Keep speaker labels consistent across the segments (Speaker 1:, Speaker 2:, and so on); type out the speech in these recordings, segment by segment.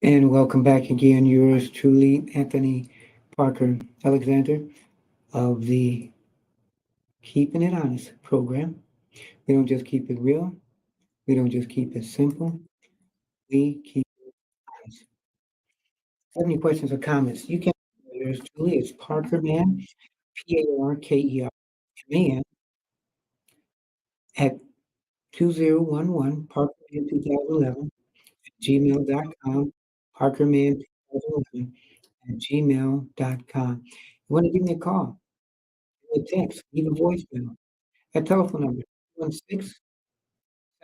Speaker 1: And welcome back again, yours truly, Anthony Parker Alexander of the Keeping It Honest program. We don't just keep it real, we don't just keep it simple, we keep it honest. If you have any questions or comments, you can yours truly. It's Parker Man, Parkerman at 2011, Parkerman 2011 at gmail.com, Parkerman 2011 at gmail.com. You want to give me a call, a text, leave a voicemail. That telephone number,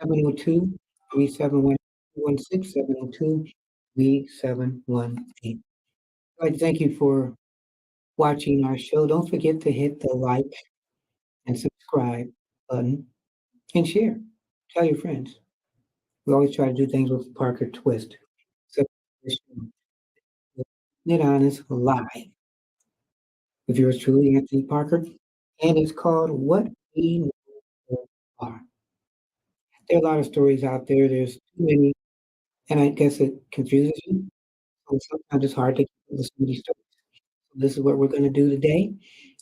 Speaker 1: 216-702-3718, 216-702-3718. I'd like to thank you for watching our show. Don't forget to hit the like and subscribe button and share. Tell your friends. We always try to do things with Parker twist. So, Knit Honest Live with yours truly, Anthony Parker. And it's called What We Know Are. There are a lot of stories out there. There's too many, and I guess it confuses you. So sometimes it's hard to listen to these stories. So this is what we're going to do today.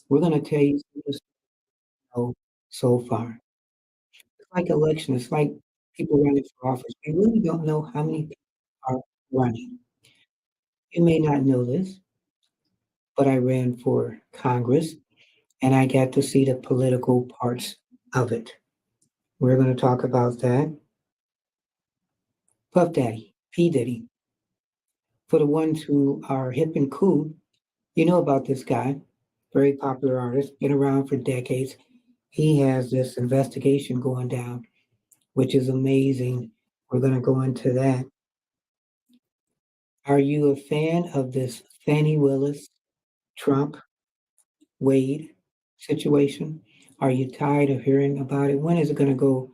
Speaker 1: We're going to tell you some of the stuff you know so far. It's like election. It's like people running for office. We really don't know how many people are running. You may not know this, but I ran for Congress and I got to see the political parts of it. We're going to talk about that. Puff Daddy, P. Diddy. For the ones who are hip and cool, you know about this guy, very popular artist, been around for decades. He has this investigation going down, which is amazing. We're going to go into that. Are you a fan of this Fannie Willis, Trump, Wade situation? Are you tired of hearing about it? When is it going to go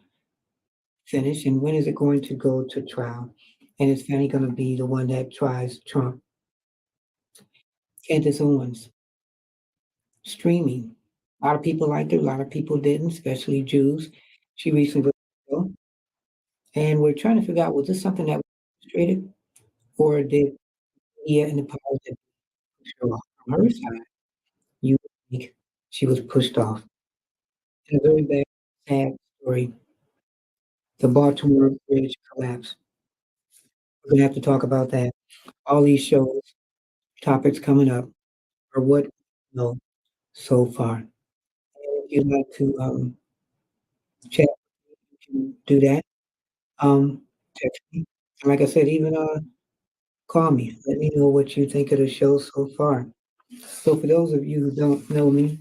Speaker 1: finish and when is it going to go to trial? And is Fannie going to be the one that tries Trump? Candace Owens, streaming. A lot of people liked her, a lot of people didn't, especially Jews. She recently wrote, and we're trying to figure out, was this something that was orchestrated, or did media and the powers that push her off? From her side, you think she was pushed off. And a very bad, sad story, the Baltimore Bridge collapse. We're gonna have to talk about that. All these shows, topics coming up are what we know so far. And if you'd like to chat, you can do that. Text me. And like I said, even call me. Let me know what you think of the show so far. So for those of you who don't know me,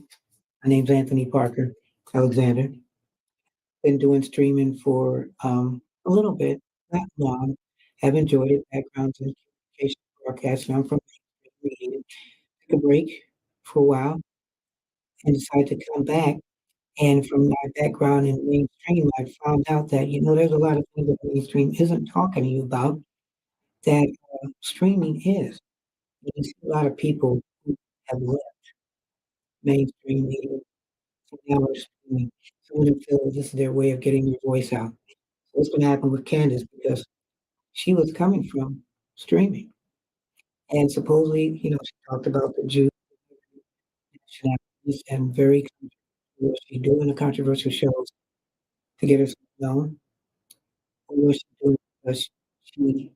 Speaker 1: my name's Anthony Parker Alexander. Been doing streaming for a little bit, not long. Have enjoyed it. Backgrounds in communication broadcasting. I'm from media. Took a break for a while and decided to come back. And from my background in mainstream, I found out that there's a lot of things that mainstream isn't talking to you about that streaming is. You see a lot of people who have left mainstream media, so now we're streaming. Some of them feel this is their way of getting their voice out. So what's gonna happen with Candace because she was coming from streaming. And supposedly, she talked about the Jew nationalities and very controversial, doing the controversial shows to get herself known, or was she doing it because she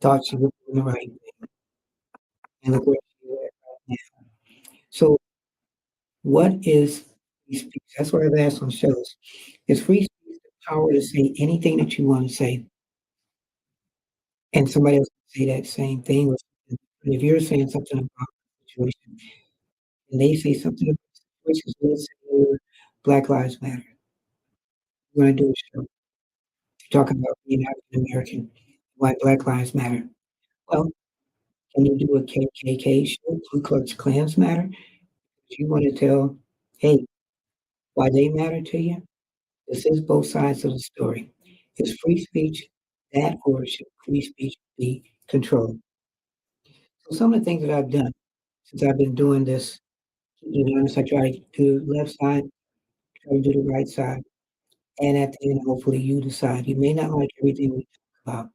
Speaker 1: thought she was doing the right thing? And look where she is at right now. So what is free speech? That's what I've asked on shows. Is free speech the power to say anything that you want to say, and somebody else can say that same thing? Or something different? If you're saying something about the situation, and they say something about the situation, so let's say Black Lives Matter. We're going to do a show talking about being African American, why Black Lives Matter. Well, can you do a KKK show, Ku Klux Klans matter? If you want to tell, hey, why they matter to you? This is both sides of the story. Is free speech that, or should free speech be controlled? So some of the things that I've done since I've been doing this, to be honest, I try to do the left side, try to do the right side, and at the end, hopefully you decide. You may not like everything we talk about,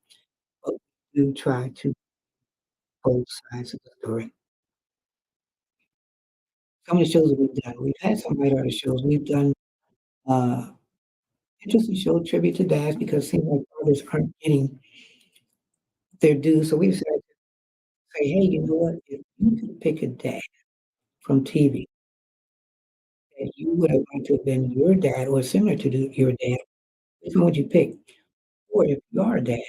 Speaker 1: but we do try to both sides of the story. Some of the shows that we've had some lighthearted shows. We've done, uh, interesting show, Tribute to Dads, because it seems like others aren't getting their due, so we decided to say, "Hey, you know what? If you could pick a dad from TV that you would have liked to have been your dad or similar to your dad, which one would you pick? Or if you are a dad,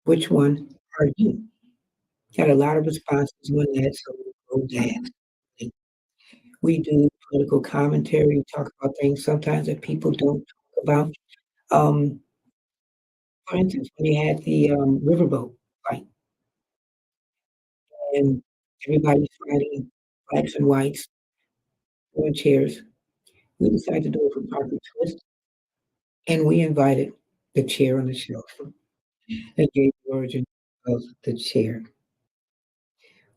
Speaker 1: which one are you?" Got a lot of responses on that, so we go dads. We do political commentary, we talk about things sometimes that people don't talk about. Um, for instance, when they had the, riverboat fight and everybody's fighting, blacks and whites, throwing chairs, we decided to do it for Parker Twist, and we invited the chair on the shelf that gave the origin of the chair.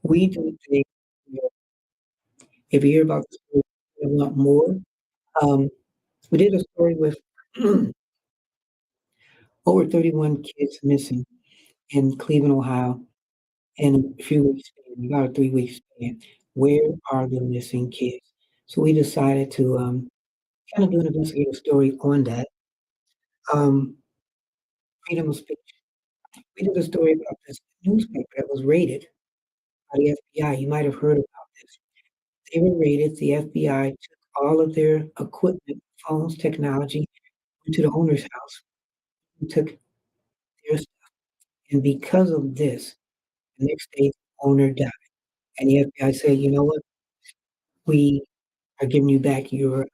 Speaker 1: We do things, you know, if you hear about the story and want more, um, we did a story with over 31 kids missing in Cleveland, Ohio, in a few weeks span, about a 3-week span. Where are the missing kids? So we decided to, kind of do an investigative story on that. Um, freedom of speech. We did a story about this newspaper that was raided by the FBI. You might have heard about this. They were raided. The FBI took all of their equipment, phones, technology, went to the owner's house and took their stuff. And because of this, the next day, the owner died. And the FBI said, you know what? We are giving you back your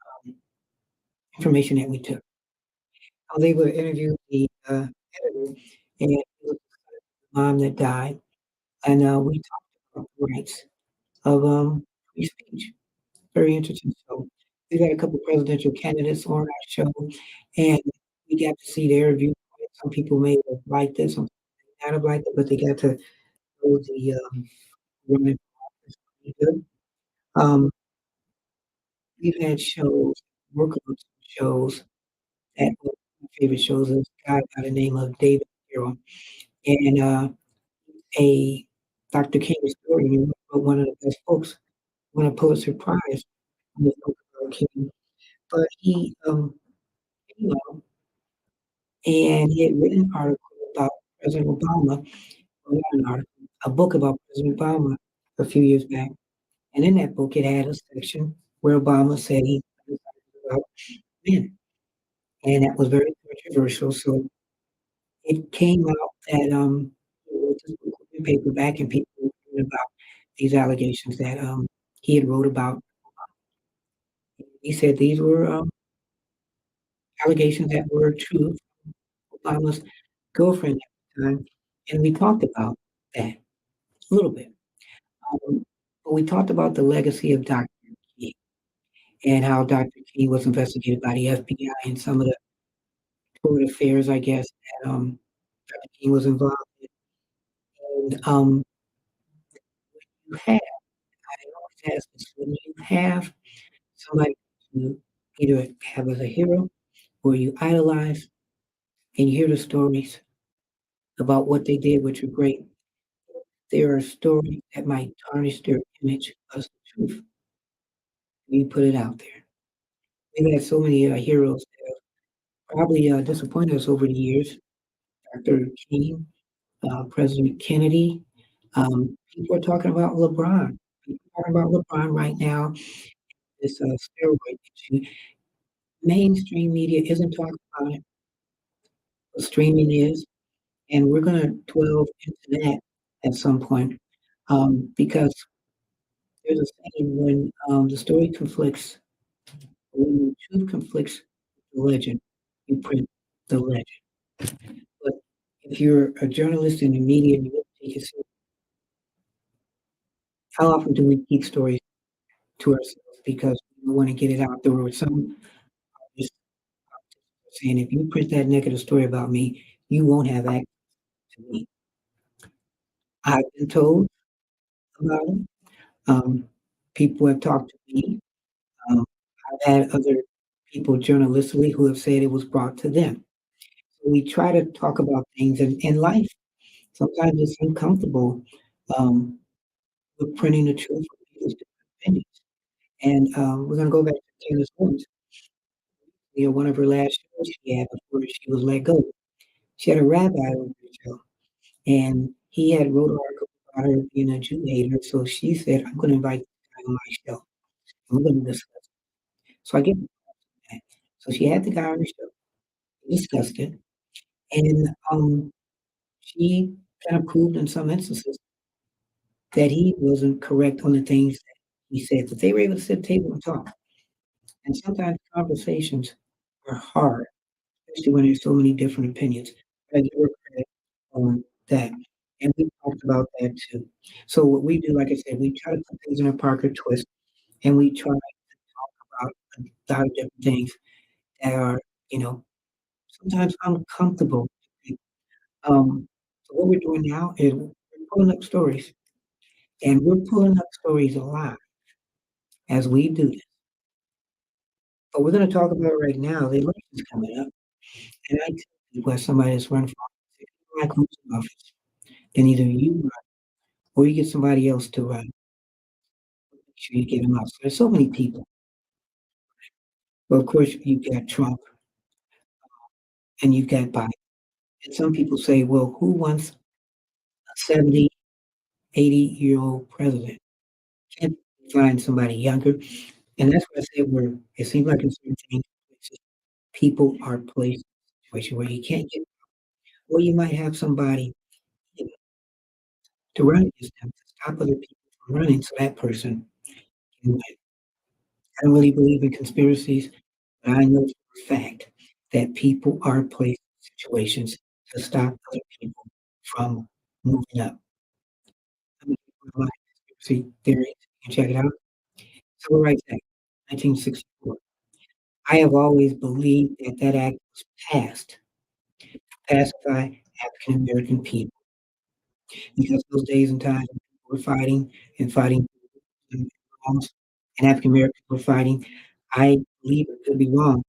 Speaker 1: information that we took. I was able to interview the editor and it was the mom that died. And we talked about the rights of free speech. Very interesting. So we got a couple presidential candidates on our show, and we got to see their view. Some people may have liked it, some people may not have liked it, but they got to know the women pretty good. Um, we've had shows, workable shows that one of my favorite shows is a guy by the name of David Carroll, and a Dr. King story. He wrote one of the best books, won a Pulitzer Prize on his book about King. But he came out and he had written an article about President Obama, or not an article, a book about President Obama a few years back. And in that book, it had a section where Obama said he about men, and that was very controversial. So it came out that he wrote this book in paperback, and people were talking about these allegations that he had wrote about. He said these were allegations that were true. Obama's girlfriend at the time, and we talked about that a little bit. Um, but we talked about the legacy of Dr. King and how Dr. King was investigated by the FBI and some of the court affairs, I guess, that Dr. King was involved in. And you have, I always ask this, when you have somebody you either have as a hero or you idolize and you hear the stories about what they did, which are great, there are stories that might tarnish their image as the truth. You put it out there. We've had so many heroes that have probably disappointed us over the years. Dr. King, President Kennedy. People are talking about LeBron. People are talking about LeBron right now. This steroid issue. Mainstream media isn't talking about it, but streaming is, and we're going to delve into that at some point because there's a saying when the story conflicts, when the truth conflicts with the legend, you print the legend. But if you're a journalist in the media and you really take it seriously, how often do we keep stories to ourselves because we don't want to get it out there? Or some just saying, if you print that negative story about me, you won't have access to me. I've been told about it. Um, people have talked to me. Um, I've had other people journalistically who have said it was brought to them. So we try to talk about things in life. Sometimes it's uncomfortable um, we're printing the truth for people's different opinions. And, we're gonna go back to Taylor Swift. You know, one of her last shows she had before she was let go. She had a rabbi on her show, and he had wrote an article about her being a Jew hater, so she said, "I'm gonna invite this guy on my show, and we're gonna discuss it." So I get that. So she had the guy on the show, we discussed it, and, she kind of proved in some instances that he wasn't correct on the things that he said, but they were able to sit at the table and talk. And sometimes conversations are hard, especially when there's so many different opinions. But I give her credit on that. And we talked about that too. So what we do, like I said, we try to put things in a Parker twist, and we try about a lot of different things that are, you know, sometimes uncomfortable. So what we're doing now is we're pulling up stories, and we're pulling up stories a lot as we do this. But we're gonna talk about right now, the election's coming up, and I tell you what, somebody that's running for office, if you don't like who's in office, then either you run or you get somebody else to run. Make sure you get them out. So there's so many people. Well, of course, you've got Trump and you've got Biden. And some people say, well, who wants a 70, 80-year-old president? Can't find somebody younger. And that's why I said where it seems like in certain things, people are placed in a situation where you can't get, or you might have somebody you know, to run against them to stop other people from running so that person can win. I don't really believe in conspiracies, but I know for a fact that people are placed in situations to stop other people from moving up. Let me give you my conspiracy theory. You can check it out. Civil Rights Act, 1964. I have always believed that that act was passed to pacify African American people because those days and times when people were fighting and fighting and wrongs, and African Americans were fighting, I believe it could be wrong.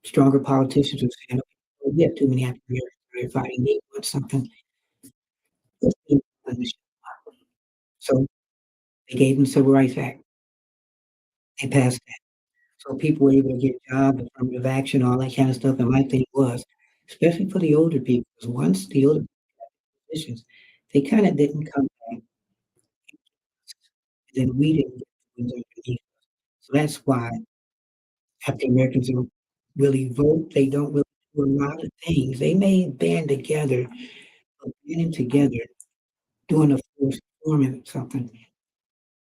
Speaker 1: Stronger politicians would stand up. "Oh, we have too many African Americans out here fighting. They want something. Let's give them a shot." So they gave them the Civil Rights Act. They passed that. So people were able to get jobs, affirmative action, all that kind of stuff. And my thing was, especially for the older people, because once the older politicians, they kind of didn't come back, then we didn't get the ones underneath. So that's why African Americans don't really vote. They don't really do a lot of things. They may band together, but banding together, doing a force forming something,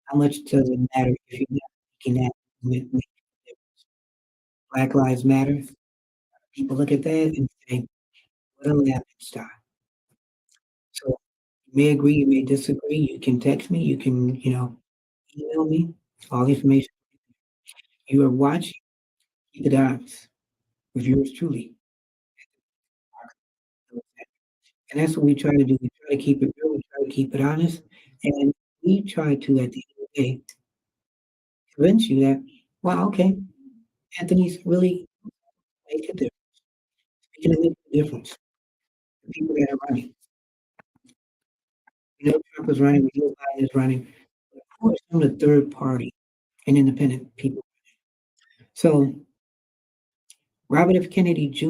Speaker 1: how much does it matter if you're not making that movement make a difference? Black Lives Matter, people look at that and say, what a laughing stock. So you may agree, you may disagree, you can text me, you can, email me, all the information. You are watching Keep It Honest with yours truly. And that's what we try to do. We try to keep it real, we try to keep it honest, and we try to, at the end of the day, convince you that, wow, okay, Anthony's really making a difference. He's gonna make a difference. The people that are running. We know Trump is running, we know Biden is running. But of course, I'm the third party and independent people. So Robert F. Kennedy Jr.,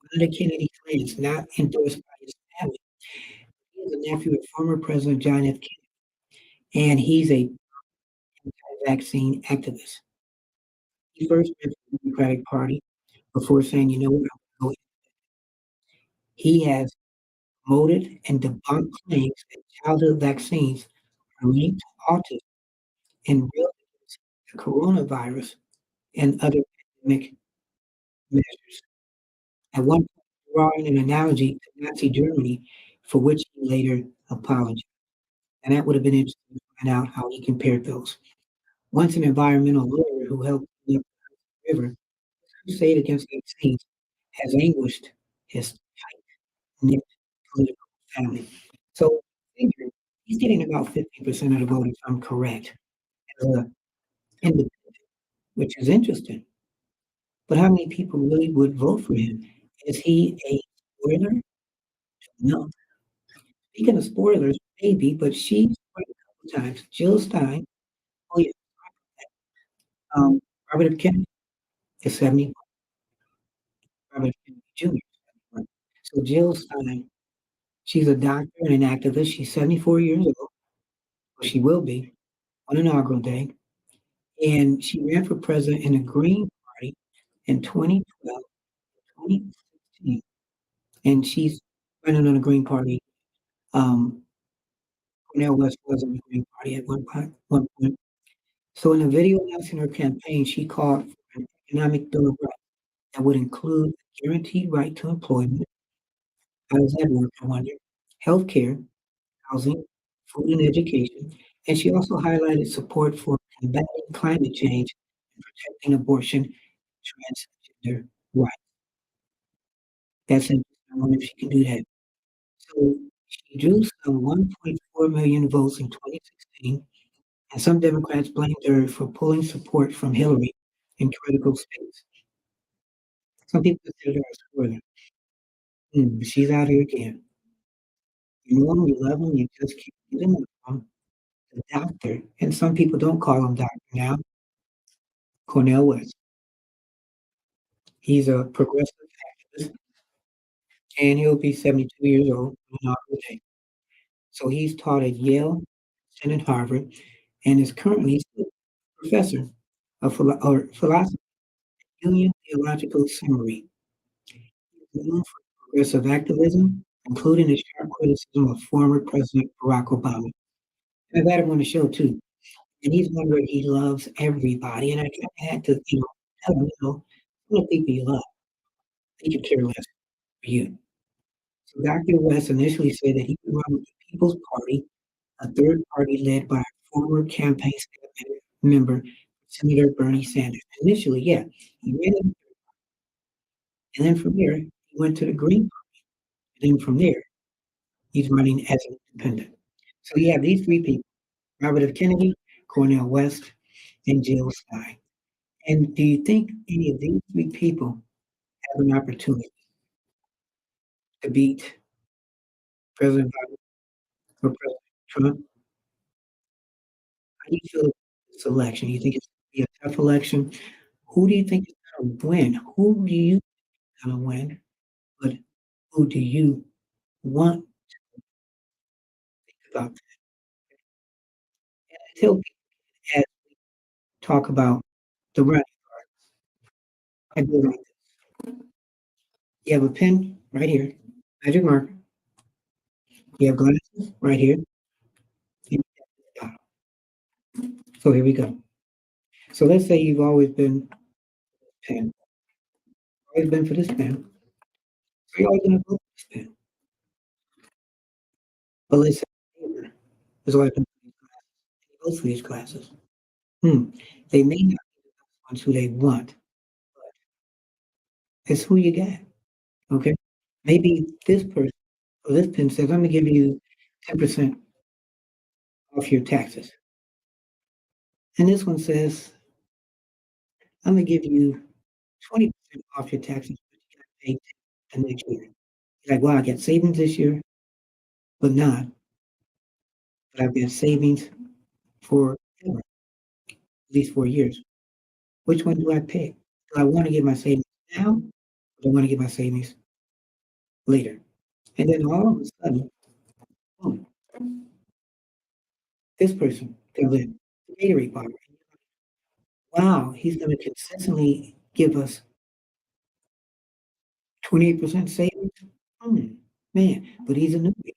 Speaker 1: one of the Kennedy twins, not endorsed by his family. He is a nephew of former President John F. Kennedy, and he's a vaccine activist. He first ran for the Democratic Party before saying, you know what, I'm going to go. He has promoted and debunked claims that childhood vaccines are linked to autism and relatives to coronavirus and other pandemic measures. At one point, drawing an analogy to Nazi Germany, for which he later apologized. And that would have been interesting to find out how he compared those. Once an environmental lawyer who helped clean up the river, his crusade against vaccines has anguished his tight-knit political family. So figure he's getting about 50% of the vote, if I'm correct, as a independent, which is interesting. But how many people really would vote for him? Is he a spoiler? No. speaking of spoilers, maybe, but she's spoiled a couple times. Jill Stein, oh yeah, Robert F. Kennedy is 71, Robert F. Kennedy Jr. is 71. So Jill Stein, she's a doctor and an activist. She's 74 years old, or she will be on inaugural day, and she ran for president in the Green Party in 2012, 2016, and she's running on the Green Party. Um, Cornel West was in the Green Party at one point. So in a video announcing her campaign, she called for an economic bill of rights that would include a guaranteed right to employment. How does that work, I wonder? Healthcare, housing, food, and education. And she also highlighted support for combating climate change and protecting abortion and transgender rights. That's interesting. I wonder if she can do that. So she drew some 1.4 million votes in 2016, and some Democrats blamed her for pulling support from Hillary in critical states. Some people consider her a spoiler. But she's out here again. You know him, you love him, you just keep getting enough of him. The doctor, and some people don't call him doctor now, Cornel West. He's a progressive activist, and he'll be 72 years old on inaugural day. So he's taught at Yale and at Harvard, and is currently still a professor of philosophy, Union Theological Seminary. He's known for progressive activism, including his sharp criticism of former President Barack Obama. And I've had him on the show too. And he's one where he loves everybody, and I kinda had to, tell him, some of the people you love, they could care less for you. So Dr. West initially said that he would run with the People's Party, a third party led by former campaign staff member, Senator Bernie Sanders. Initially, yeah, he ran in, and then from there, he went to the Green Party, and then from there, he's running as an independent. So you have these three people, Robert F. Kennedy, Cornel West, and Jill Stein. And do you think any of these three people have an opportunity to beat President Biden or President Trump? How do you feel about this election? You think it's gonna be a tough election? Who do you think is gonna win? Who do you think is gonna win? But who do you want about that? And I tell people as we talk about the running, I do it like this. You have a pen right here, magic marker. You have glasses right here. And so here we go. So let's say you've always been pen, always been for this pen. So you're always gonna vote for this pen. But let's say your neighbor has always been for these glasses, and he votes for these glasses. Hmm. They may not be the ones who they want, but it's who you got. Okay. Maybe this person or this pen says, I'm gonna give you 10% off your taxes. And this one says, I'm gonna give you 20% off your taxes, but you gotta pay the next year. You're like, wow, I got savings this year, but not, but I've got savings for ever, at least 4 years. Which one do I pick? Do I want to get my savings now, or do I want to get my savings later? And then all of a sudden, boom, this person comes in, the Gatorade bottle. Wow, he's going to consistently give us 28% savings. Hmm, man, but he's a newbie.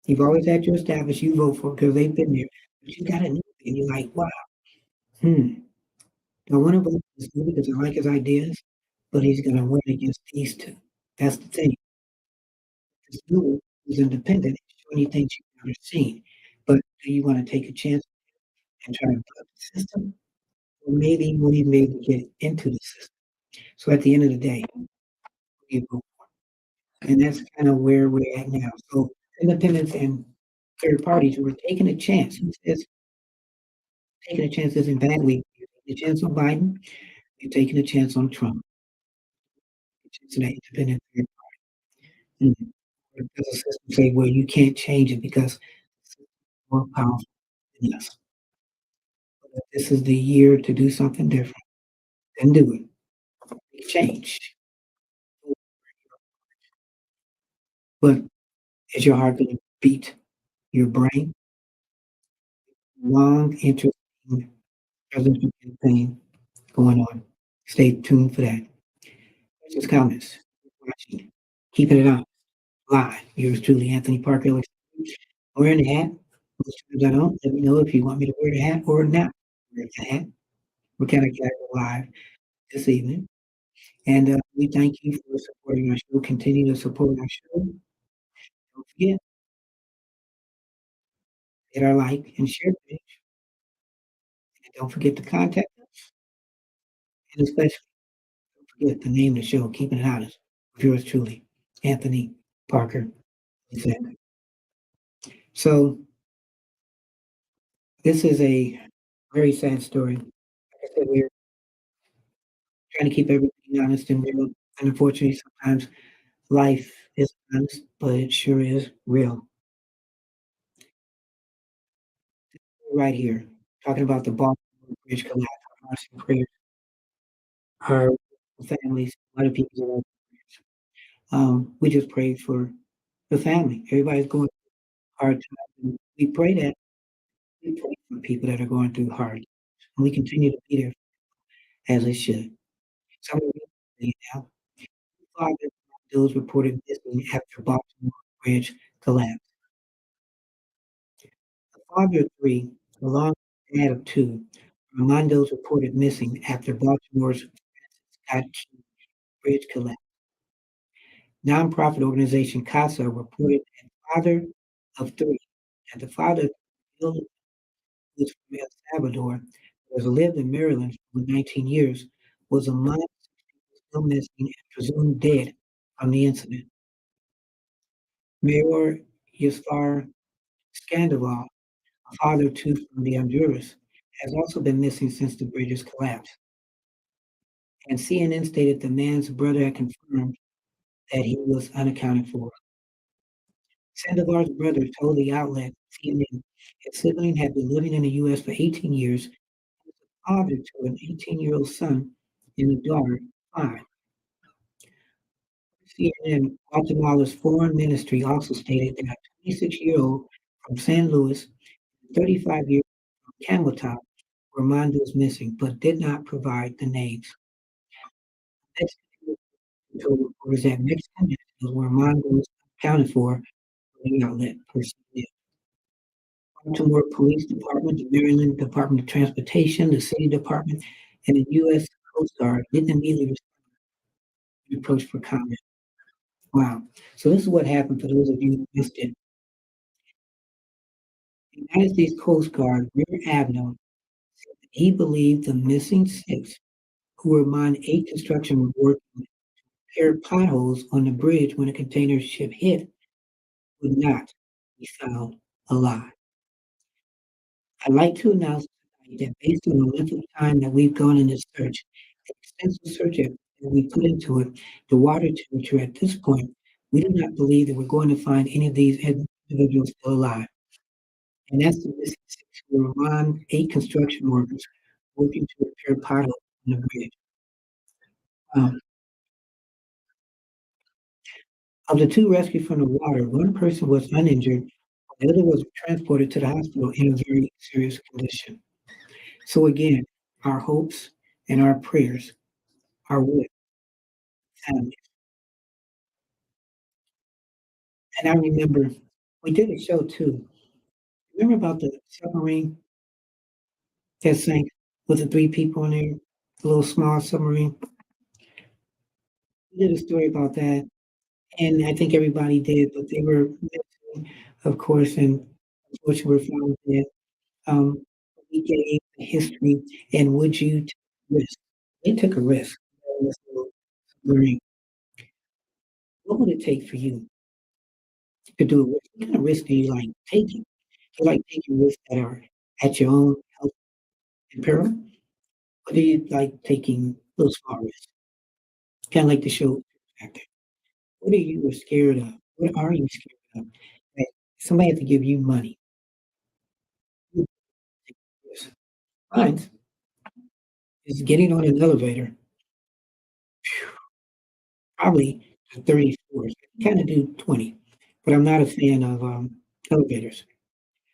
Speaker 1: You've always had your established you vote for because they've been there, but you got a newbie, and you're like, wow, hmm, do I want to vote for this newbie because I like his ideas, but he's going to win against these two. That's the thing. This new who's independent, showing you things you've never seen. But do you want to take a chance and try to buck the system? Or maybe you won't even be able to get into the system. So at the end of the day, you vote. And that's kind of where we're at now. So independents and third parties, we're taking a chance. Who says taking a chance isn't bad? We taking a chance on Biden, we're taking a chance on Trump. It's an independent third party. Mhm. Or does the system say, "Well, you can't change it because it's more powerful than us. But this is the year to do something different." Then do it. Make change. But is your heart gonna beat your brain? Long, interesting presidential campaign going on. Stay tuned for that. Questions, comments? Watching. Keeping it on live. Yours truly, Anthony Parker. Wearing the hat. Most times I don't. Let me know if you want me to wear the hat or not wear the hat. We're kinda casual live this evening. And, we thank you for supporting our show. Continue to support our show. Don't forget, hit our like and share page. And don't forget to contact us. And especially, don't forget to name the show, Keeping It Honest, with yours truly, Anthony Parker. Exactly. So this is a very sad story. Like I said, we're trying to keep everything honest and real. And unfortunately, sometimes life is honest, but it sure is real. Right here, talking about the Baltimore Bridge collapse. Our hearts and prayers are with the families, a lot of people are we just pray for the family. Everybody's going through hard times, and we pray for people that are going through hard, and we continue to be there as it should. Some of you now, father those reported missing after Baltimore Bridge collapse. The father of 3, along with dad of 2, Armando's reported missing after Baltimore's Scott Key Bridge collapse. Nonprofit organization CASA reported father of 3 that the father was from El Salvador, who has lived in Maryland for 19 years, was among still missing and presumed dead from the incident. Mayor Yusvar Scandoval, a father too from the Honduras, has also been missing since the bridge's collapse. And CNN stated the man's brother had confirmed that he was unaccounted for. Sandoval's brother told the outlet CNN his sibling had been living in the US for 18 years, father to an 18-year-old son and a daughter, 5. CNN Guatemala's foreign ministry also stated that a 26-year-old from San Luis, 35-year-old from Campbelltown, were Armando's missing, but did not provide the names. Mexican told reporters that Mexican nationals were Armando's accounted for the outlet per CNN. Baltimore Police Department, the Maryland Department of Transportation, the City Department, and the U.S. Coast Guard didn't immediately approach for comment. Wow. So this is what happened for those of you who missed it. The United States Coast Guard Rear Admiral said that he believed the missing 6, who were among 8 construction workers to repair potholes on the bridge when a container ship hit, would not be found alive. I'd like to announce tonight that based on the length of time that we've gone in this search, the extensive search effort that we put into it, the water temperature at this point, we do not believe that we're going to find any of these individuals still alive. And that's the missing 6 who were among 8 construction workers working to repair potholes on the bridge. Um, of the 2 rescued from the water, 1 person was uninjured, the other was transported to the hospital in a very serious condition. So again, our hopes and our prayers are with families. And I remember we did a show too. Remember about the submarine that sank with the 3 people in there, the little small submarine? We did a story about that, and I think everybody did, but they were missing, of course, and unfortunately were found dead. Um, we gave the history and would you take a risk? They took a risk on this little submarine. What would it take for you to do a risk? What kind of risk do you like taking? Do you like taking risks that are at your own health and peril? Or do you like taking little small risks? Kinda like the show factor. What are you scared of? What are you scared of? That somebody has to give you money. Mine is getting on an elevator, probably to 30 floors. I kinda do 20, but I'm not a fan of, elevators.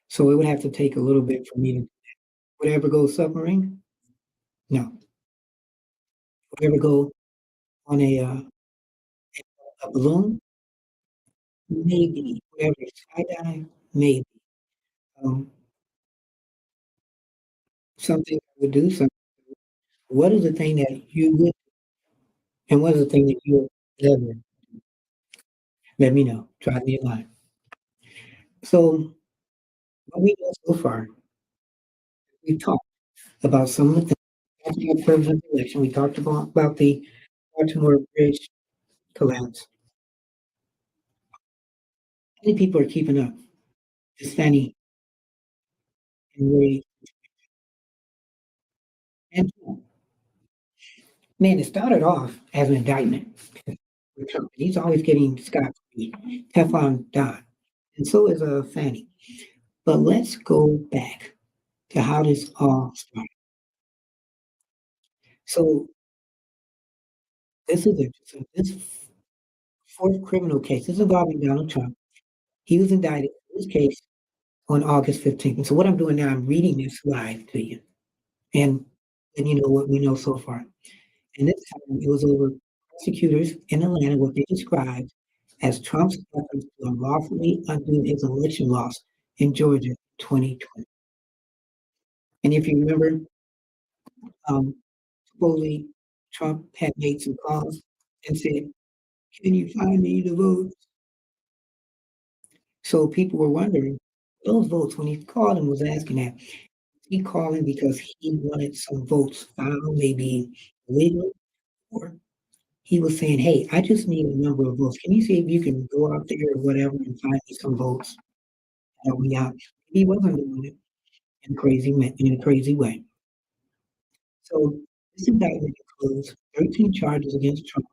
Speaker 1: So it would have to take a little bit for me to would I ever go submarine? No. Would I ever go on a balloon? Maybe. Would I ever skydive? Maybe. Um, something I would do, what is the thing that you would and what is the thing that you'll never let me know. Drop me a line. So, what we know so far, we talked about some of the things, we talked about presidential election, we talked about the Baltimore Bridge collapse. Many people are keeping up. Just Fannie and Ray and man, it started off as an indictment with Trump. He's always getting scot-free, Teflon Don, and so is, Fannie. But let's go back to how this all started. So, this is interesting. This 4th criminal case is involving Donald Trump. He was indicted in this case on August 15th. And so what I'm doing now, I'm reading this live to you and you know what we know so far. And this time it was over prosecutors in Atlanta, what they described as Trump's efforts to unlawfully undo his election loss in Georgia 2020. And if you remember, um, supposedly Trump had made some calls and said, "Can you find me the votes?" So people were wondering, those votes, when he called and was asking that, he calling because he wanted some votes found, maybe illegal, or he was saying, "Hey, I just need a number of votes. Can you see if you can go out there or whatever and find me some votes? Help me out." He wasn't doing it in a crazy way. So this indictment includes 13 charges against Trump,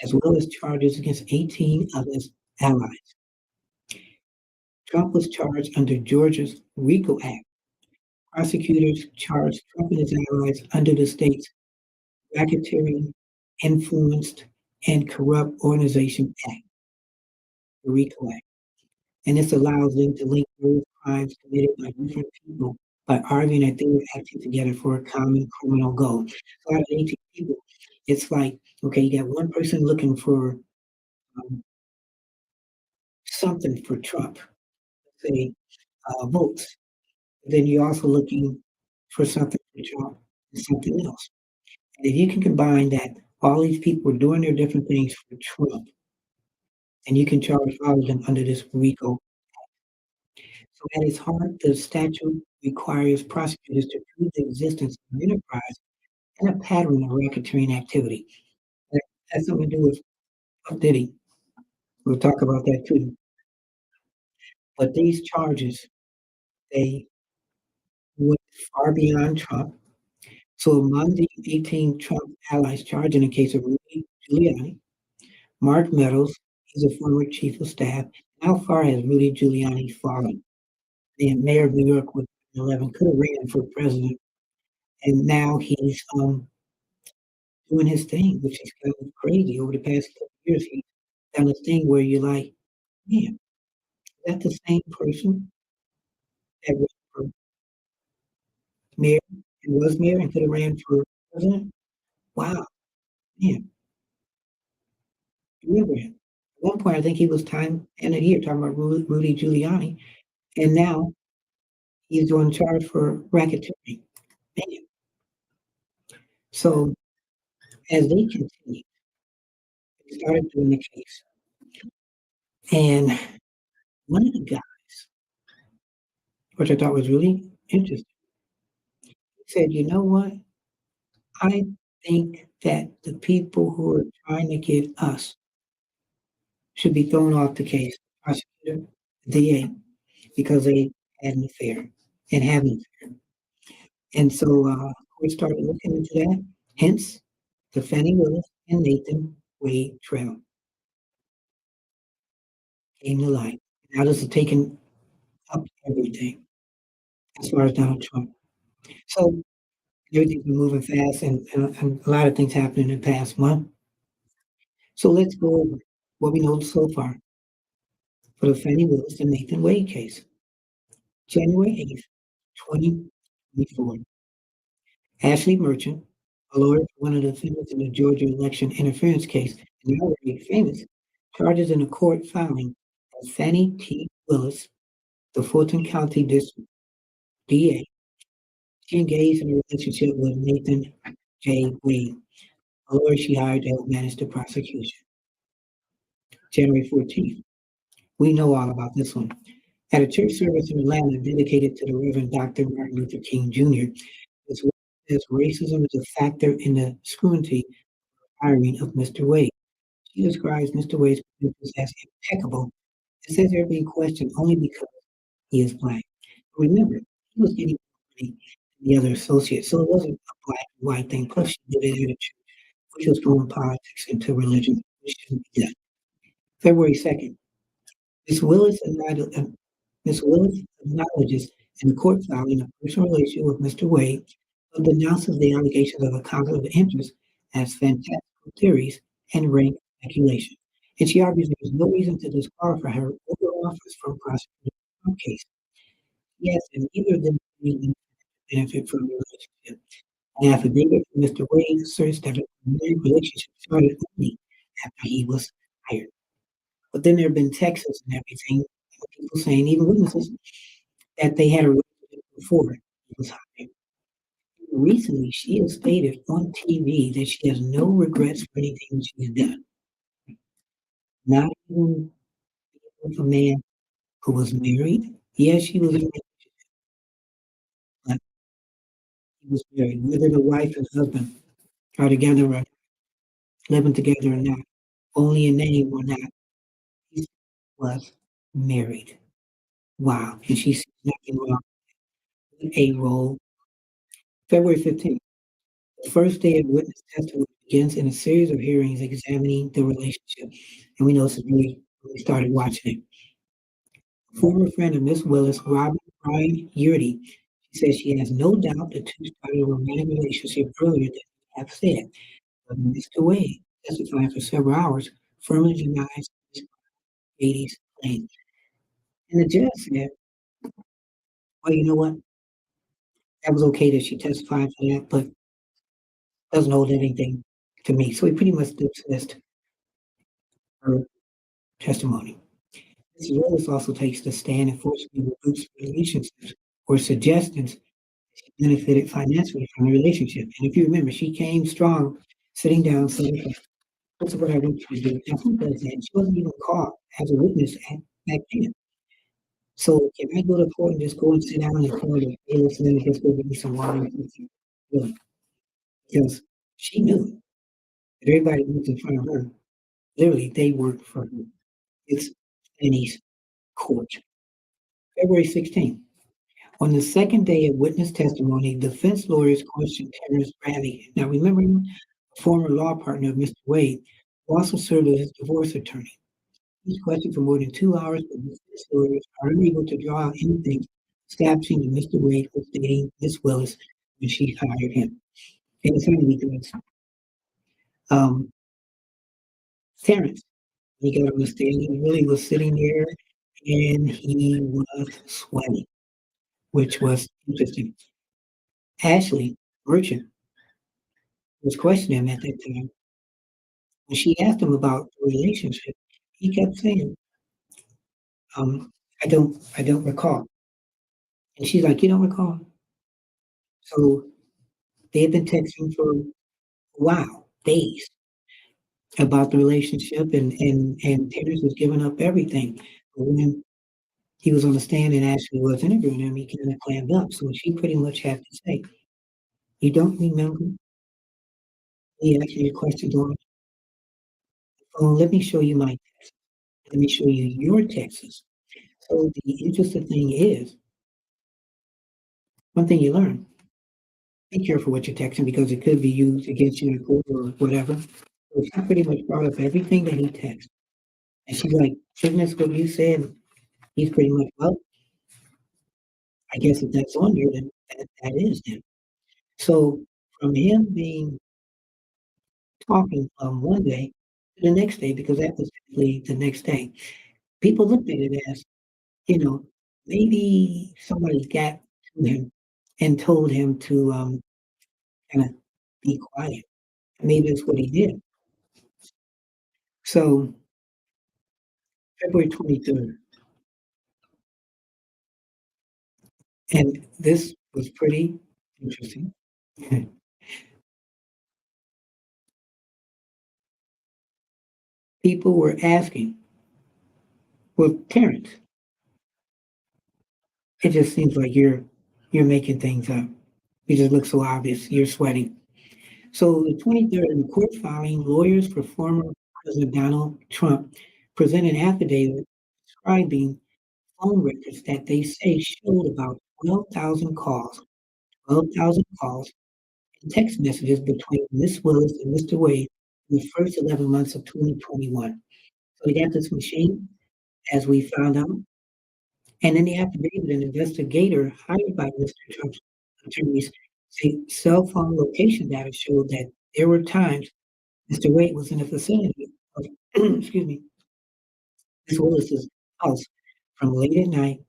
Speaker 1: as well as charges against 18 of his allies. Trump was charged under Georgia's RICO Act. Prosecutors charged Trump and his allies under the state's Racketeering, Influenced, and Corrupt Organization Act, the RICO Act. And this allows them to link those crimes committed by different people by arguing that they were acting together for a common criminal goal. So out of 18 people, it's like, okay, you got one person looking for um, something for Trump, say votes. Then you're also looking for something for Trump and something else. And if you can combine that all these people are doing their different things for Trump, and you can charge all of them under this RICO. So at its heart, the statute requires prosecutors to prove the existence of an enterprise and a pattern of racketeering activity. That has something to do with Puff Diddy. We'll talk about that too. But these charges, they went far beyond Trump. So among the 18 Trump allies charged in the case of Rudy Giuliani, Mark Meadows, he's a former chief of staff. How far has Rudy Giuliani fallen? The mayor of New York with 11 could have ran for president, and now he's doing his thing, which is kind of crazy. Over the past couple of years, he's done this thing where you're like, man, is that the same person that ran for mayor and was mayor and could have ran for president? Wow, man, remember him. At one point, I think he was time and a year talking about Rudy Giuliani, and now he's doing charge for racketeering. Man. So as they continued, they started doing the case. And one of the guys, which I thought was really interesting, said, "You know what? I think that the people who are trying to get us should be thrown off the case, prosecutor, DA, because they had an affair and have an affair." And so, we started looking into that, hence the Fannie Willis and Nathan Wade trial. came to light. Now this is taking up everything as far as Donald Trump. So everything's been moving fast and a lot of things happened in the past month. So let's go over what we know so far for the Fannie Willis and Nathan Wade case. January 8th, 2024. Ashley Merchant, a lawyer for one of the defendants in the Georgia election interference case, and now already famous, charges in a court filing that Fannie T. Willis, the Fulton County District DA, she engaged in a relationship with Nathan J. Wade, a lawyer she hired to help manage the prosecution. January 14th. We know all about this one. At a church service in Atlanta dedicated to the Reverend Dr. Martin Luther King Jr., as well as racism is a factor in the scrutiny hiring of Mr. Wade. She describes Mr. Wade's credentials as impeccable and says they're being questioned only because he is black. Remember, he was getting money than the other associates, so it wasn't a black and white thing. Plus, she did it at a church, which was throwing politics into religion, which shouldn't be done. February 2nd, Ms. Willis, Ms. Willis acknowledges in the court filing a personal relationship with Mr. Wade, but denounces the allegations of a conflict of interest as fantastical theories and rank speculation. And she argues there is no reason to disqualify her over office from prosecuting the case. Yes, and neither of them really benefit from the relationship. An affidavit from Mr. Wade asserts that a romantic relationship started only after he was hired. But then there have been texts and everything, people saying, even witnesses, that they had a relationship before he was hired. Recently, she has stated on TV that she has no regrets for anything she has done. Not even with a man who was married. Yes, she was in a relationship, but he was married. Whether the wife and husband are together or living together or not, only in name or not, he was married. Wow. And she sees nothing wrong with a role. February 15th. The first day of witness testimony begins in a series of hearings examining the relationship. And we know this is really when we started watching it. A former friend of Miss Willis, Robert Brian Yurdy, she says she has no doubt the two started a romantic relationship earlier than they have said. But Mr. Wade, testifying for several hours, firmly denies Ms. Beatty's claim. And the judge said, well, you know what? That was okay that she testified for that, but doesn't hold anything to me. So he pretty much dismissed her testimony. Ms. Willis also takes the stand and forcibly rebukes relationships or suggestions she benefited financially from the relationship. And if you remember, she came strong, sitting down, saying, "This is what I want you to do." And who does that? She wasn't even called as a witness back then. So can I go to court and just go and sit down and call the hey, listen, let me just go get me some water and something? Really? Because she knew that everybody who was in front of her, literally, they worked for her. It's Fannie's court. February 16th. On the second day of witness testimony, defense lawyers questioned Terrence Bradley. Now, remember him, a former law partner of Mr. Wade, who also served as his divorce attorney. He was questioned for more than 2 hours, but defense lawyers are unable to draw out anything establishing that Mr. Wade was dating Miss Willis when she hired him. And it's only because um, Terrence, he got on the stand, he really was sitting there and he was sweating, which was interesting. Ashley Merchant was questioning him at that time. When she asked him about the relationship, he kept saying, I don't recall. And she's like, you don't recall? So they had been texting for a while, days, about the relationship and Terrence was giving up everything. But when he was on the stand and Ashley was interviewing him, he kind of clammed up. So she pretty much had to say, you don't remember? He asked you a question on the phone. Let me show you my text. Let me show you your texts. So the interesting thing is, one thing you learn, be careful what you're texting because it could be used against you in court or whatever. So she pretty much brought up everything that he texted. And she's like, "Isn't this what you said?" He's pretty much, "Well, I guess if that's on there, then that is then." So from him being talking from one day to the next day, because that was typically the next day, people looked at it as, you know, maybe somebody got to him and told him to, kinda be quiet. Maybe that's what he did. So February 23rd, and this was pretty interesting. People were asking, "Well, Terrence, it just seems like you're making things up. You just look so obvious. You're sweating." So the 23rd, in the court filing, lawyers for former President Donald Trump presented an affidavit describing phone records that they say showed about 12,000 calls and text messages between Miss Willis and Mr. Wade in the first 11 months of 2021. So they got this machine, as we found out, and in the affidavit, an investigator hired by Mr. Trump's attorneys say cell phone location data showed that there were times Mr. Wade was in the vicinity of, excuse me, Miss Willis's house from late at night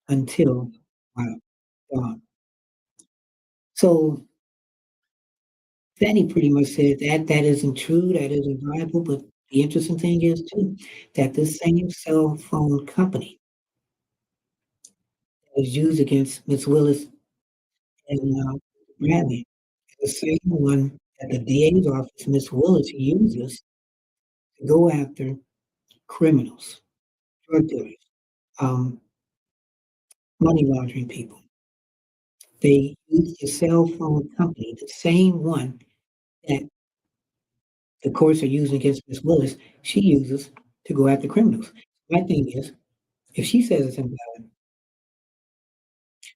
Speaker 1: until, wow, dawn. So Fannie pretty much said that that isn't true, that isn't viable, but the interesting thing is too, that this same cell phone company that was used against Miss Willis and, Bradley is the same one that the DA's office, Miss Willis, uses to go after criminals, drug dealers, um, money laundering people. They use the cell phone company, the same one that the courts are using against Miss Willis, she uses to go after criminals. My thing is, if she says it's invalid,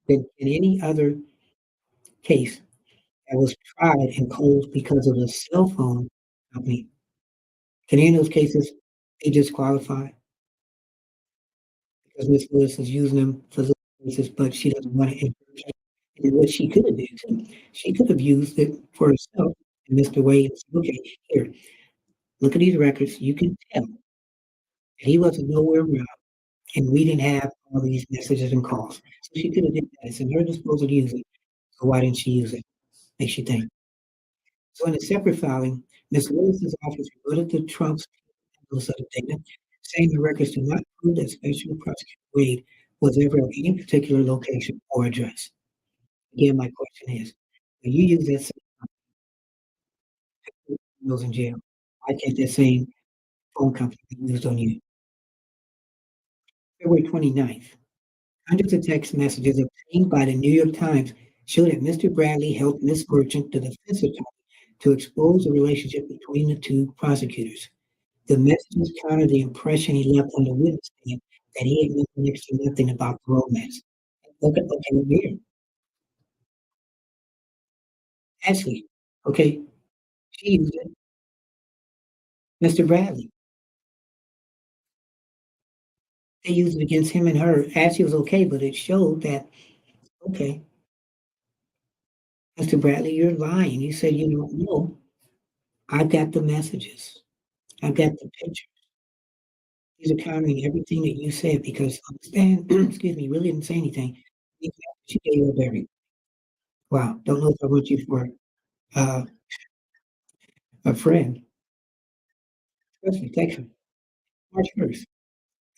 Speaker 1: then in any other case that was tried and closed because of the cell phone company, can any of those cases be disqualified because Miss Willis is using them for those cases, but she doesn't want to interfere? And what she could have did too, she could have used it for herself and Mr. Wade said, "Okay, here, look at these records. You can tell that he wasn't nowhere around and we didn't have all these messages and calls." So she could have did that. It's in her disposal to use it. So why didn't she use it? Makes you think. So in a separate filing, Ms. Willis's office rebutted the Trump's handles of the data, saying the records do not prove that Special Prosecutor Wade was ever at any particular location or address. Again, my question is, when you use that same criminals in jail, why can't that same phone company be used on you? February 29th, hundreds of text messages obtained by the New York Times show that Mr. Bradley helped Miss Merchant, the defense attorney, to expose the relationship between the two prosecutors. The messages counter the impression he left on the witness stand that he had known next to nothing about the romance. Look at here. Ashley, okay, she used it. Mr. Bradley, they used it against him and her. Ashley was okay, but it showed that, okay, Mr. Bradley, you're lying. You said you don't know. I've got the messages. I've got the picture. These are countering everything that you said because understand, excuse me, really didn't say anything. She gave up everything. Wow, don't know if I want you for uh, a friend. Especially text me. March 1st.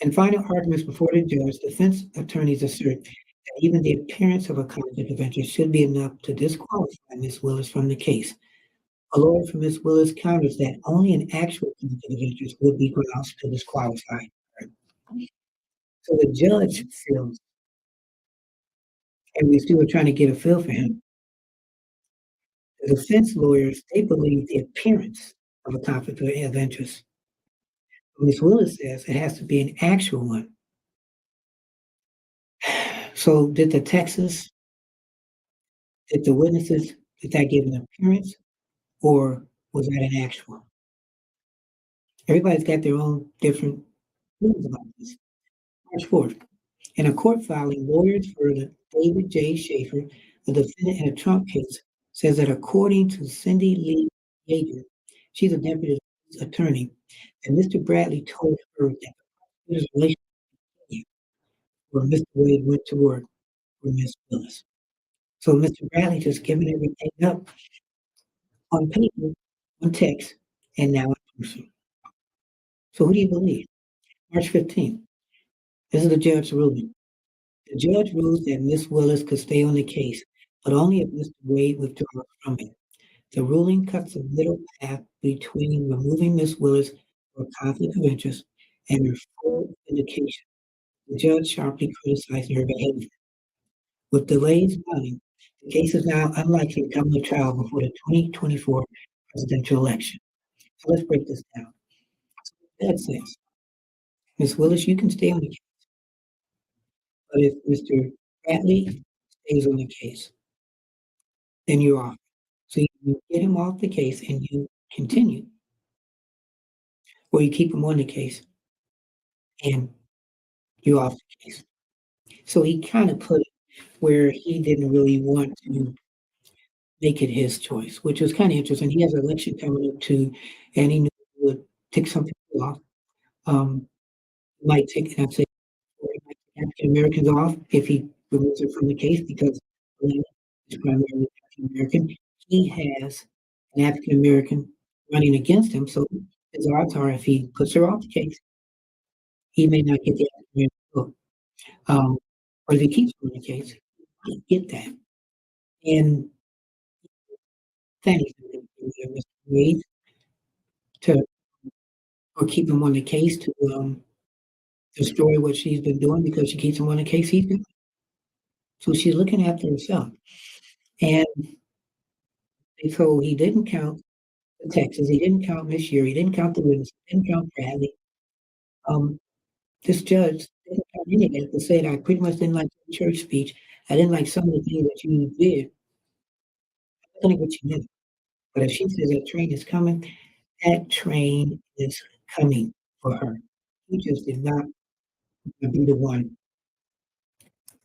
Speaker 1: In final arguments before the judge, defense attorneys assert that even the appearance of a conflict of interest should be enough to disqualify Ms. Willis from the case. A lawyer for Ms. Willis counters that only an actual conflict of interest would be grounds to disqualify her. So the judge feels, and we still were trying to get a feel for him. The defense lawyers, they believe the appearance of a conflict of interest. Ms. Willis says it has to be an actual one. So did the witnesses, did that give an appearance or was that an actual? Everybody's got their own different news about this. March 4th. In a court filing, lawyers for the David J. Schaefer, the defendant in a Trump case, says that according to Cindy Lee Yeager, she's a deputy attorney, and Mr. Bradley told her that the prosecutor's relationship where Mr. Wade went to work with Miss Willis. So Mr. Bradley just giving everything up on paper, on text, and now in person. So who do you believe? March 15th. This is the judge's ruling. The judge rules that Miss Willis could stay on the case, but only if Mr. Wade withdraws from it. The ruling cuts a middle path between removing Miss Willis for conflict of interest and her full vindication. The judge sharply criticized her behavior. With delays mounting, the case is now unlikely to come to trial before the 2024 presidential election. So let's break this down. That says, Miss Willis, you can stay on the case, but if Mr. Bradley stays on the case, then you're off. So you get him off the case and you continue, or you keep him on the case and you're off the case. So he kind of put it where he didn't really want to make it his choice, which was kind of interesting. He has an election coming up too, and he knew it would take some people off. Might take, and I'd say, African Americans off if he removes her from the case because Atlanta is primarily African American. He has an African American running against him, so his odds are if he puts her off the case, he may not get the African American vote. But if he keeps her on the case, he get that. And Fannie's Mr. Wade to or keep him on the case to destroy what she's been doing because she keeps him on the case. He's good. So she's looking after herself. And so he didn't count the Texas, he didn't count Miss Year, he didn't count the witness, he didn't count Bradley. This judge didn't count any of it. They said I pretty much didn't like the church speech. I didn't like some of the things that you did. I don't think what you did. But if she says that train is coming, that train is coming for her. He just did not be the one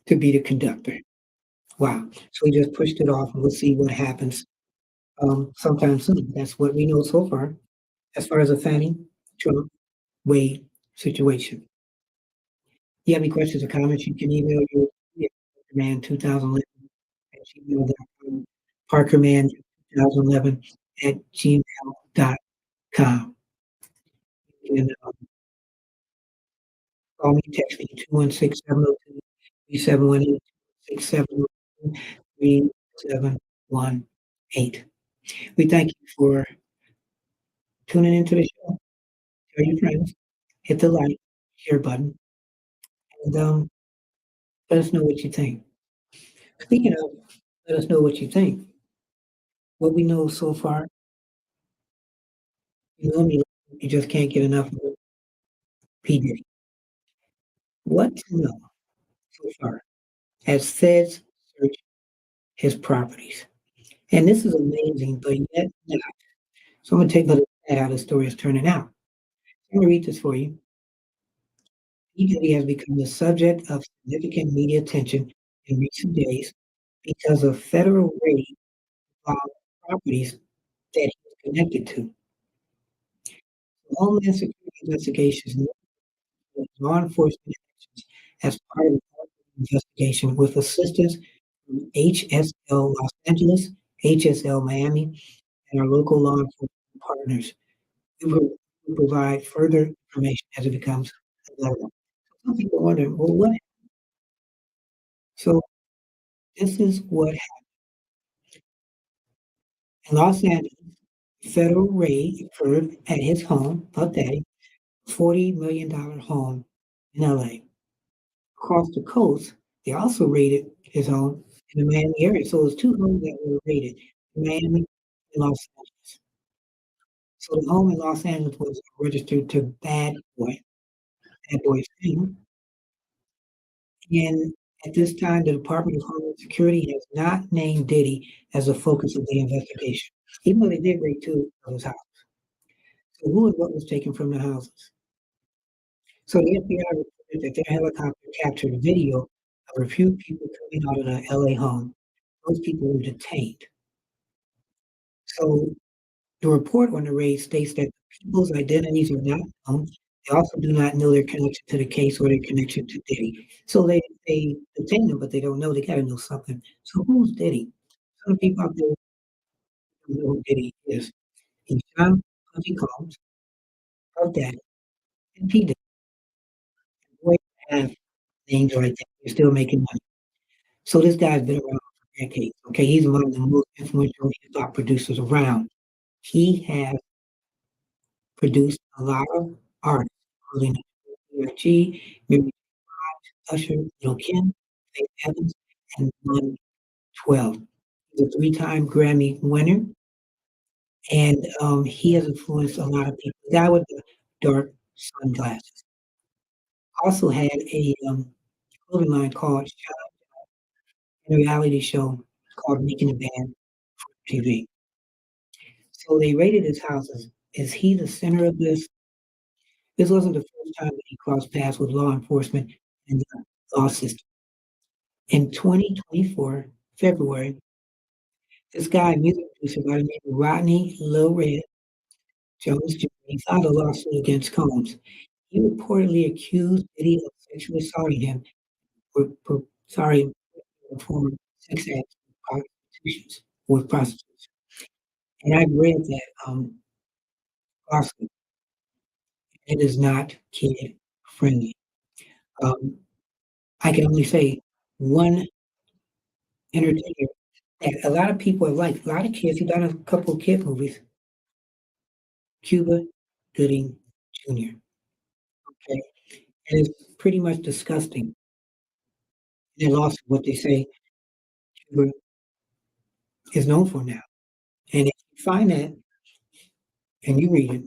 Speaker 1: to be the conductor. Wow. So he just pushed it off and we'll see what happens sometime soon. That's what we know so far as the Fannie Trump Wade situation. You have any questions or comments, you can email your man 2011 at gmail.com, parkerman 2011 at gmail.com. And call me, text me 216-702-3718, 3718. We thank you for tuning into the show. Tell your friends, hit the like, share button, and let us know what you think. Speaking of, let us know what you think. What we know so far, you just can't get enough of P. Diddy. What to know so far as feds search his properties. And this is amazing, but yet not. So I'm going to take a look at how the story is turning out. I'm going to read this for you. P. Diddy has become the subject of significant media attention in recent days because of federal raid on properties that he was connected to. Homeland Security investigations law enforcement actions as part of the investigation with assistance from HSL Los Angeles, HSL Miami, and our local law enforcement partners. We will provide further information as it becomes available. Some people wonder, well, what happened? So this is what happened. In Los Angeles, federal raid occurred at his home, Puff Daddy, $40 million home in LA. Across the coast, they also raided his home in the Miami area. So it was two homes that were raided, Miami and Los Angeles. So the home in Los Angeles was registered to Bad Boy's Fame. And at this time, the Department of Homeland Security has not named Diddy as the focus of the investigation, even though they did raid two of his houses. So who and what was taken from the houses? So the FBI reported that their helicopter captured video of a few people coming out of the LA home. Those people were detained. So the report on the raid states that the people's identities are not known. They also do not know their connection to the case or their connection to Diddy. So they detain them, but they don't know. They gotta know something. So who's Diddy? Some people out there don't know who Diddy is. He's John Puffy Combs, Puff Daddy, and P. Diddy. Boy, have names like that. They're still making money. So this guy's been around for decades. Okay, he's one of the most influential hip hop producers around. He has produced a lot of artists, including B.I.G., Mary Usher, Lil' Kim, Faith Evans, and 112. He's a three-time Grammy winner, and he has influenced a lot of people. The guy with the dark sunglasses also had a clothing line called Shine, and a reality show called Making a Band TV. So they raided his house. Is he the center of this? This wasn't the first time that he crossed paths with law enforcement and the law system. In 2024, February, this guy, music producer by the name of Rodney Lil Red Jones Jr., he filed a lawsuit against Combs. He reportedly accused Diddy of sexually assaulting him sorry, performing sex acts with prostitutes. And I've read that lawsuit. It is not kid friendly. Um, I can only say one entertainer that a lot of people have liked. A lot of kids. He done a couple of kid movies. Cuba Gooding Jr. Okay, and it's pretty much disgusting. They lost what they say Cuba is known for now. And if you find that and you read it,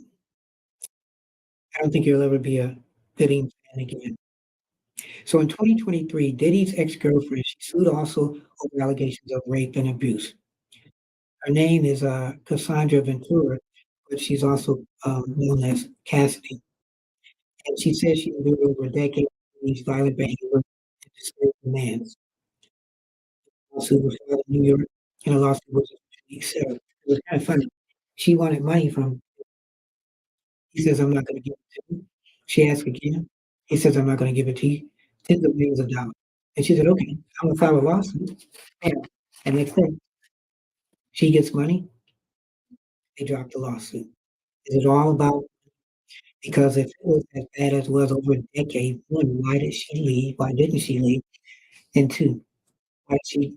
Speaker 1: I don't think you'll ever be a Gooding fan again. So in 2023, Diddy's ex-girlfriend, she sued also over allegations of rape and abuse. Her name is Cassandra Ventura, but she's also known as Cassidy. And she says she endured over a decade of these violent behavior and disturbed demands. Lawsuit was filed in New York, and a lawsuit was settled. It was kind of funny. She wanted money from. He says, "I'm not going to give it to you." She asked again. He says, "I'm not going to give it to you." Tens of millions of dollars. And she said, "Okay, I'm going to file a lawsuit." Bam. And next thing, she gets money. They drop the lawsuit. Is it all about? Because if it was as bad as it was over a decade, one, why did she leave? Why didn't she leave? And two, why did she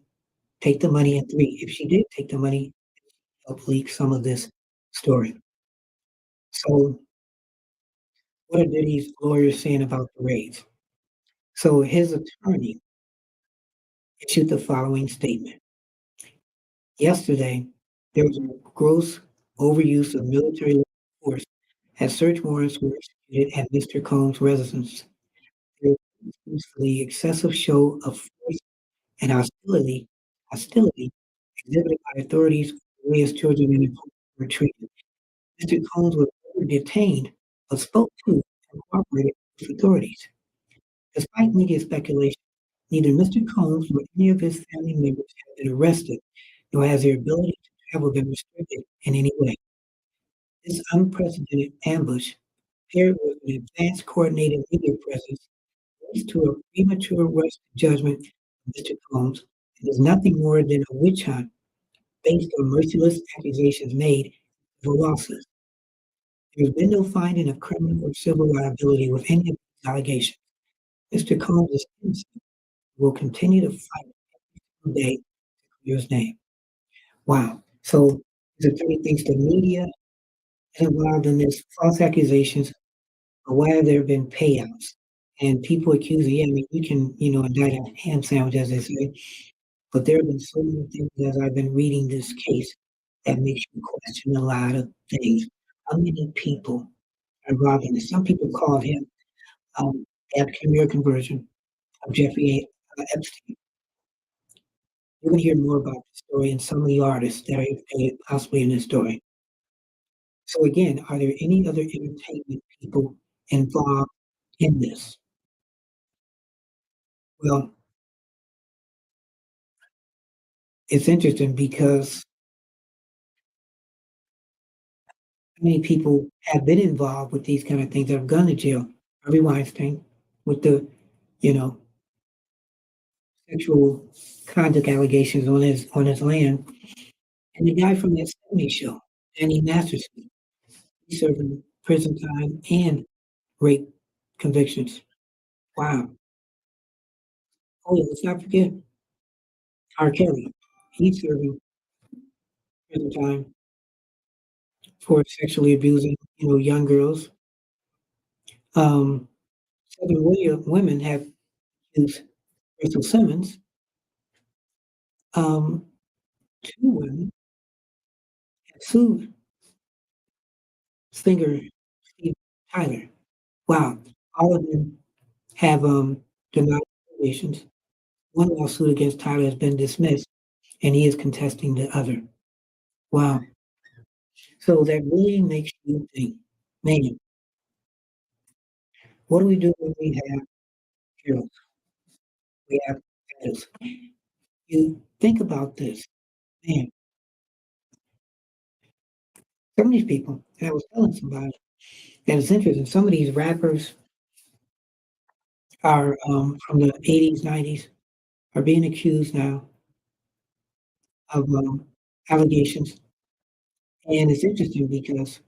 Speaker 1: take the money? And three, if she did take the money, help leak some of this story. So what are Diddy's lawyers saying about the raids? So his attorney issued the following statement. Yesterday, there was a gross overuse of military force as search warrants were executed at Mr. Combs' residence. There was the excessive show of force and hostility exhibited by authorities the way his children and their parents were treated. Mr. Combs was never detained, but spoke to and cooperated with authorities. Despite media speculation, neither Mr. Combs nor any of his family members have been arrested, nor has their ability to travel been restricted in any way. This unprecedented ambush, paired with an advanced coordinated media presence, leads to a premature rush to judgment of Mr. Combs and is nothing more than a witch hunt based on merciless accusations made for lawsuits. There has been no finding of criminal or civil liability with any of these allegations. Mr. Combs is innocent and will continue to fight every day to clear his name. Wow. So his attorney thinks the media is involved in this false accusations, but why have there been payouts? And people accuse, yeah, I mean, you can, indict a ham sandwich, as they say, but there have been so many things as I've been reading this case that makes you question a lot of things. How many people are involved in this? Some people call him the African American version of Jeffrey Epstein. You're gonna hear more about the story and some of the artists that are implicated possibly in this story. So again, are there any other entertainment people involved in this? Well, it's interesting because many people have been involved with these kind of things that have gone to jail. Harvey Weinstein with the, you know, sexual conduct allegations on his land, and the guy from that '70s show, Danny Masterson, he's serving prison time and rape convictions. Wow. Oh, yeah, let's not forget R. Kelly. He's serving prison time for sexually abusing, young girls. Um, Southern women have accused Russell Simmons, um, 2 women have sued singer Steve Tyler. Wow. All of them have, denied allegations. One lawsuit against Tyler has been dismissed, and he is contesting the other. Wow. So that really makes you think, "Man, what do we do when we have heroes? We have battles." You think about this, man, some of these people, and I was telling somebody, and it's interesting, some of these rappers are, from the '80s, '90s, are being accused now of, allegations, and it's interesting because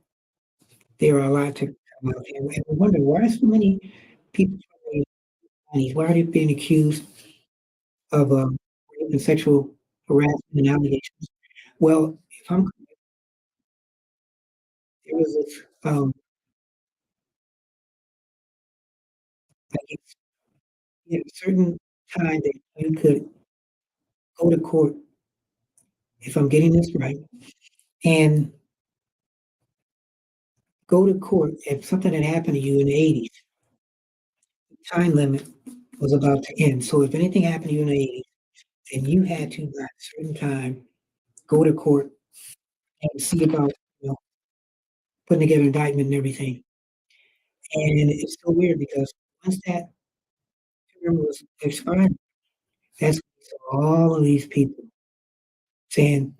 Speaker 1: they are allowed to come out, and we wonder why so many people from the '90s, why are they being accused of, rape and sexual harassment and allegations? Well, if I'm correct, there was this, like, it's a certain time that you could go to court, if I'm getting this right, and go to court if something had happened to you in the '80s, the time limit was about to end. So if anything happened to you in the '80s and you had to, by a certain time, go to court and see about, you know, putting together an indictment and everything. And it's so weird because once that term was expired, that's when we saw all of these people saying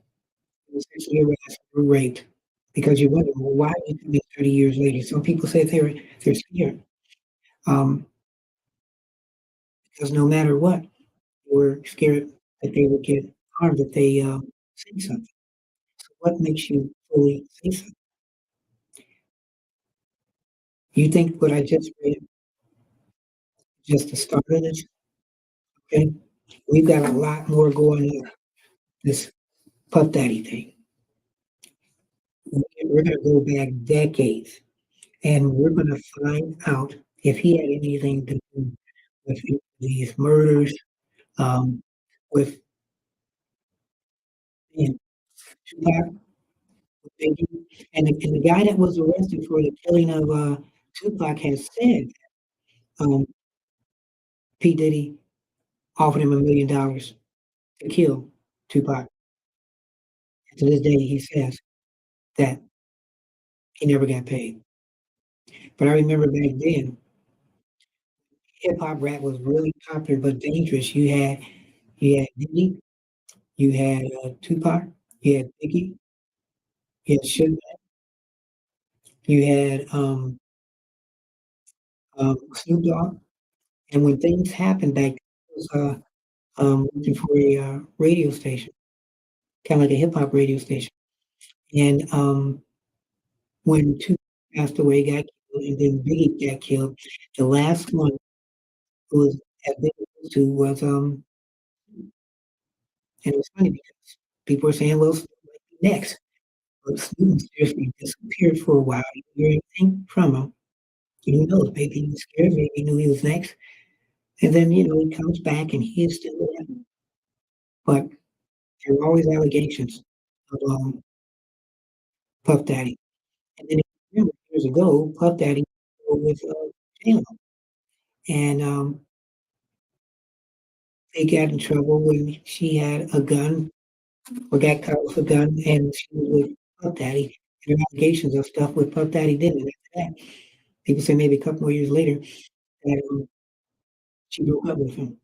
Speaker 1: it was sexually harassed or raped because you wonder, well, why did you come in 30 years later? Some people say they're scared, um, because no matter what, they were scared that they would get harmed if they, say something. So what makes you fully say something? You think what I just read is just the start of this, okay? We've got a lot more going on, this Puff Daddy thing. We're gonna go back decades, and we're gonna find out if he had anything to do with these murders, um, with, man, Tupac, with Biggie, and the guy that was arrested for the killing of, Tupac has said, um, P. Diddy offered him $1,000,000 to kill Tupac. And to this day, he says that he never got paid. But I remember back then, hip hop rap was really popular but dangerous. You had Diddy, you had, Tupac, you had Biggie, you had Suge, you had, Snoop Dogg, and when things happened back I was, working for a, radio station, kinda like a hip hop radio station, and, when Tupac passed away, got killed, and then Biggie got killed, the last one who was at been to was, and it was funny because people were saying, "Well, Snoop might be next." But Snoop seriously disappeared for a while. You didn't hear anything from him. Who knows? Maybe he was scared, maybe he knew he was next. And then, he comes back and he is still alive. But there were always allegations of, Puff Daddy. And then if you remember years ago, Puff Daddy with, J-Lo. And, they got in trouble when she had a gun or got caught with a gun and she was with Puff Daddy. And there were allegations of stuff with Puff Daddy did. And after that, people say maybe a couple more years later, that, she broke up with him.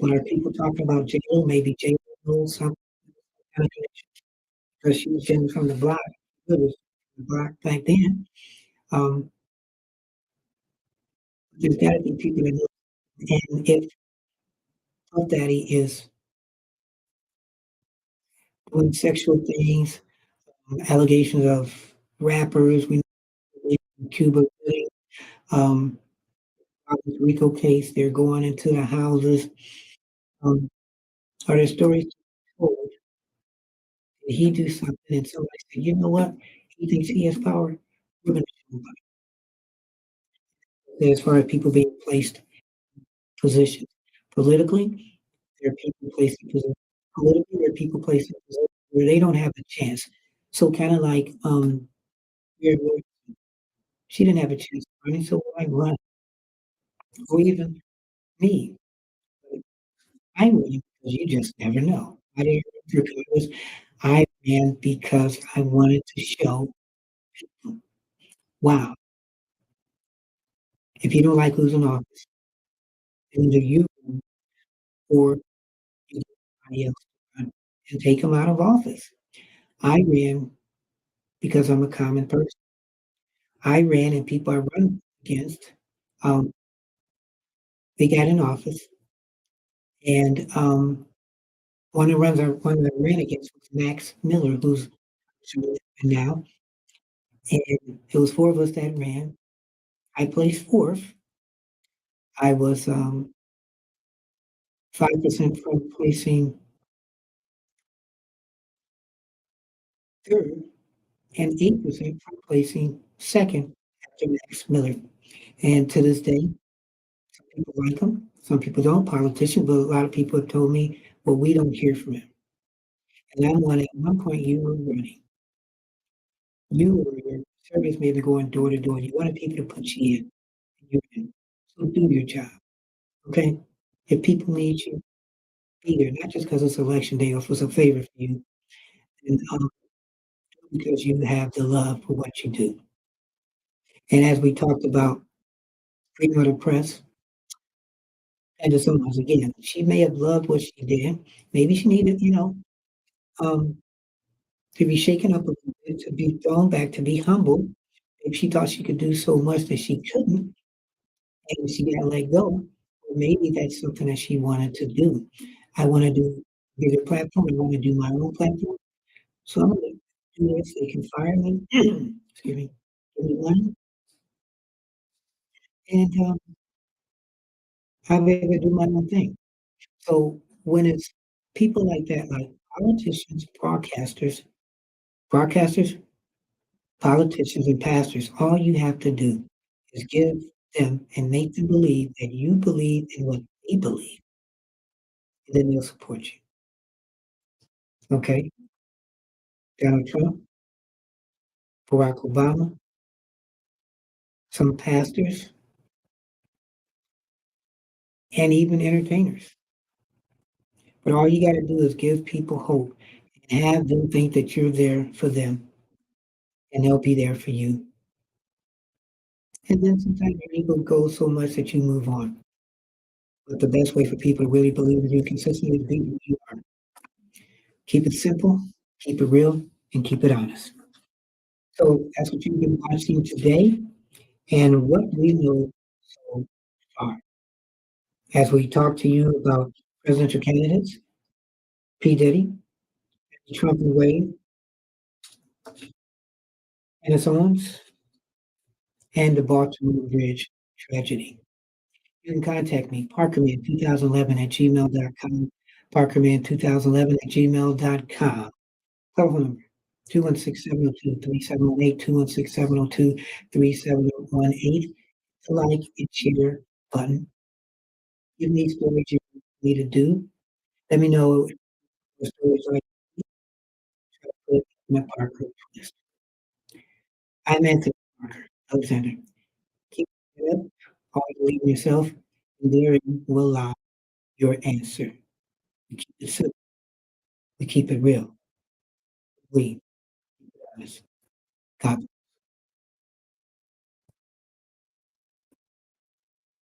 Speaker 1: But are people talking about J.Lo? Maybe J.Lo knows some kind of connection because she was in from the block. It was the block back then. Um, there's gotta be people that know, and if Puff Daddy is doing sexual things, allegations of rappers, we know in Cuba, um, RICO case, they're going into the houses. Um, are there stories told? Did he do something and somebody said, "You know what? He thinks he has power. We're gonna show him." As far as people being placed in positions. Politically, there are people placed in positions. Politically, there are people placed in positions where they don't have a chance. So kinda like, Mary Lou, she didn't have a chance running, so why run? Or even me. I ran because you just never know. I didn't run for Congress. I ran because I wanted to show, wow, if you don't like who's in office, either you run or you get somebody else to run and take them out of office. I ran because I'm a common person. I ran and people I run against, um, they got in office and, one that I ran against was Max Miller, who's now, and it was 4 of us that ran. I placed 4th. I was, 5% from placing 3rd and 8% from placing 2nd after Max Miller. And to this day, some people like him, some people don't, politicians, but a lot of people have told me, "Well, we don't hear from him." And I'm one at one point you were running. You were your service maybe going door to door. You wanted people to put you in, and you didn't. So do your job, okay? If people need you, be there, not just because it's election day or if it's a favor for you, and, because you have the love for what you do. And as we talked about freedom of the press, and to someone else again, she may have loved what she did. Maybe she needed, um, to be shaken up a little bit, to be thrown back, to be humbled. Maybe she thought she could do so much that she couldn't, and she got let go. Or maybe that's something that she wanted to do. I wanna do bigger platform. I wanna do my own platform. So I'm gonna do this. They can fire me, excuse me, give me money, and, I'll be able to do my own thing. So when it's people like that, like politicians, broadcasters, politicians, and pastors, all you have to do is give them and make them believe that you believe in what they believe, and then they'll support you. Okay? Donald Trump, Barack Obama, some pastors, and even entertainers. But all you gotta do is give people hope and have them think that you're there for them, and they'll be there for you. And then sometimes your ego goes so much that you move on. But the best way for people to really believe in you consistently is be who you are. Keep it simple, keep it real, and keep it honest. So that's what you've been watching today and what we know so far. As we talk to you about presidential candidates, P. Diddy, Trump and Wade, and its owns, and the Baltimore Bridge tragedy. You can contact me, parkerman2011 at gmail.com, parkerman2011 at gmail.com. Telephone number 216-702-3718, 216-702-3718. Like and share button. Give me stories you want me to do. Let me know the stories like to put in my Parker list. I'm Anthony Parker Alexander. Keep it up, always believe in yourself, and therein will lie your answer. We keep it simple, we keep it real. We, honest. God